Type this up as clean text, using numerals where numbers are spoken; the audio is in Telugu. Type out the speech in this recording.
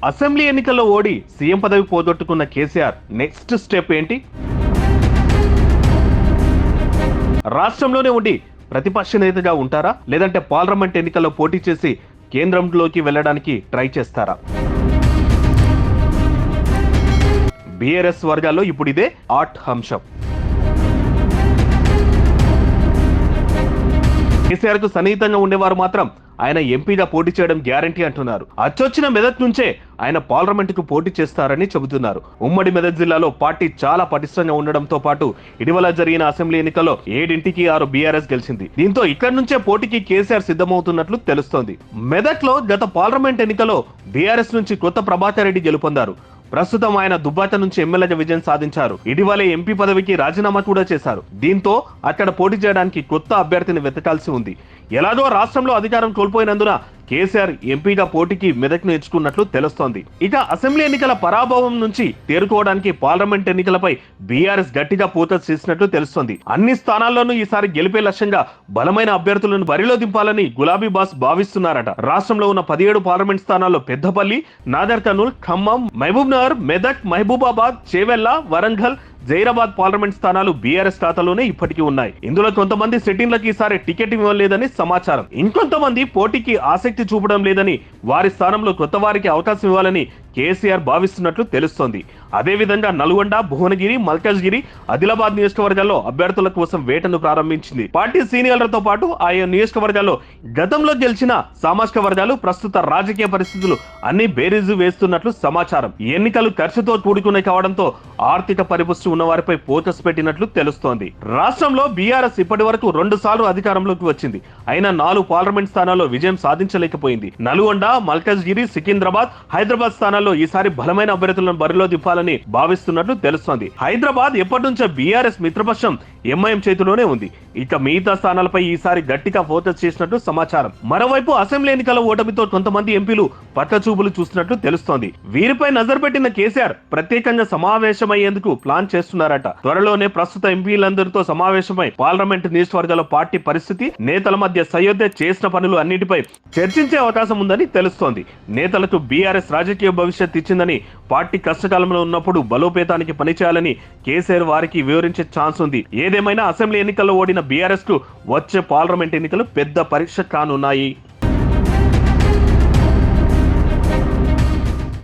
అసెంబ్లీ ఎన్నికల్లో ఓడి సీఎం పదవి పోగొట్టుకున్న కేసీఆర్ నెక్స్ట్ స్టెప్ ఏంటి? రాష్ట్రంలోనే ఉండి ప్రతిపక్ష నేతగా ఉంటారా, లేదంటే పార్లమెంట్ ఎన్నికల్లో పోటీ చేసి కేంద్రంలోకి వెళ్ళడానికి ట్రై చేస్తారా? బీఆర్ఎస్ వర్గాల్లో ఇప్పుడు ఇదే హాట్ అంశం. కేసీఆర్ కు సన్నిహితంగా ఉండేవారు మాత్రం ఆయన ఎంపీగా పోటీ చేయడం గ్యారంటీ అంటున్నారు. అచ్చొచ్చిన మెదక్ నుంచే ఆయన పార్లమెంట్ కు పోటీ చేస్తారని చెబుతున్నారు. ఉమ్మడి మెదక్ జిల్లాలో పార్టీ చాలా పటిష్టంగా ఉండడంతో పాటు ఇటీవల జరిగిన అసెంబ్లీ ఎన్నికల్లో 7కి 6 బీఆర్ఎస్ గెలిచింది. దీంతో ఇక్కడి నుంచే పోటీకి కేసీఆర్ సిద్ధమవుతున్నట్లు తెలుస్తోంది. మెదక్ లో గత పార్లమెంట్ ఎన్నికల్లో బీఆర్ఎస్ నుంచి కొత్త ప్రభాకర్ రెడ్డి గెలుపొందారు. ప్రస్తుతం ఆయన దుబ్బాక నుంచి ఎమ్మెల్యేగా విజయం సాధించారు. ఇటీవలే ఎంపీ పదవికి రాజీనామా కూడా చేశారు. దీంతో అక్కడ పోటీ చేయడానికి కొత్త అభ్యర్థిని వెతకాల్సి ఉంది. ఎలాగో రాష్ట్రంలో అధికారం కోల్పోయినందున కేసీఆర్ ఎంపీగా పోటీకి మెదక్ను ఎంచుకున్నట్లు తెలుస్తోంది. ఇక అసెంబ్లీ ఎన్నికల పరాభవం నుంచి తేరుకోవడానికి పార్లమెంట్ ఎన్నికలపై బీఆర్ఎస్ గట్టిగా ఫోకస్ చేసినట్లు తెలుస్తోంది. అన్ని స్థానాల్లోనూ ఈసారి గెలిపే లక్ష్యంగా బలమైన అభ్యర్థులను బరిలో దింపాలని గులాబీ బాస్ భావిస్తున్నారట. రాష్ట్రంలో ఉన్న 17 పార్లమెంట్ స్థానాల్లో పెద్దపల్లి, నాగర్ కర్నూల్, ఖమ్మం, మహబూబ్ నగర్, మెదక్, మహబూబాబాద్, చేవెళ్ల, వరంగల్, జైరాబాద్ పార్లమెంట్ స్థానాలు బీఆర్ఎస్ ఖాతాలోనే ఇప్పటికీ ఉన్నాయి. ఇందులో కొంతమంది సిట్టింగ్లకు ఈసారి టికెట్ ఇవ్వలేదని సమాచారం. ఇంకొంతమంది పోటీకి ఆసక్తి చూపడం లేదని, వారి స్థానంలో కొత్త వారికి అవకాశం ఇవ్వాలని కేసీఆర్ భావిస్తున్నట్లు తెలుస్తోంది. అదేవిధంగా నల్గొండ, భువనగిరి, మల్కాజ్గిరి, ఆదిలాబాద్ నియోజకవర్గాల్లో అభ్యర్థుల కోసం వేటను ప్రారంభించింది. పార్టీ సీనియర్లతో పాటు ఆయా నియోజకవర్గాల్లో గతంలో గెలిచిన సామాజిక వర్గాలు ప్రస్తుత రాజకీయ పరిస్థితులు అన్ని బేరీజు వేస్తున్నట్లు సమాచారం. ఎన్నికలు ఖర్చుతో కూడుకునే కావడంతో ఆర్థిక పరిపుష్టి ఉన్న వారిపై ఫోకస్ పెట్టినట్లు తెలుస్తోంది. రాష్ట్రంలో బీఆర్ఎస్ ఇప్పటి వరకు 2 సార్లు అధికారంలోకి వచ్చింది. అయినా 4 పార్లమెంట్ స్థానాల్లో విజయం సాధించలేకపోయింది. నల్గొండ, మల్కాజ్గిరి, సికింద్రాబాద్, హైదరాబాద్ స్థానాల్లో ఈసారి బలమైన అభ్యర్థులను బరిలో దింపాలని భావిస్తున్నట్లు తెలుస్తోంది. హైదరాబాద్ ఎప్పటి నుంచో బీఆర్ఎస్ మిత్రపక్షం ఎంఐఎం చేతిలోనే ఉంది. ఇక మిగతా స్థానాలపై ఈసారి గట్టిగా ఫోకస్ చేసినట్లు సమాచారం. మరోవైపు అసెంబ్లీ ఎన్నికల ఓటమితో కొంతమంది ఎంపీలు పట్ల చూపులు చూస్తున్నట్లు తెలుస్తోంది. వీరిపై నజర్ పెట్టిన కేసీఆర్ ప్రత్యేకంగా సమావేశమయ్యేందుకు ప్లాన్ చేస్తున్నారట. త్వరలోనే ప్రస్తుత ఎంపీలందరితో సమావేశమై పార్లమెంట్ నియోజకవర్గాల పార్టీ పరిస్థితి, నేతల మధ్య సయోధ్య చేసిన పనులు అన్నిటిపై చర్చించే అవకాశం ఉందని తెలుస్తోంది. నేతలకు బీఆర్ఎస్ రాజకీయ భవిష్యత్ ఇచ్చిందని, పార్టీ కష్టకాలంలో ఉన్నప్పుడు బలోపేతానికి పనిచేయాలని కేసీఆర్ వారికి వివరించే ఛాన్స్ ఉంది. ఏదేమైనా అసెంబ్లీ ఎన్నికల్లో ఓడిన బీఆర్ఎస్ కు వచ్చే పార్లమెంట్ ఎన్నికలు పెద్ద పరీక్ష కానున్నాయి.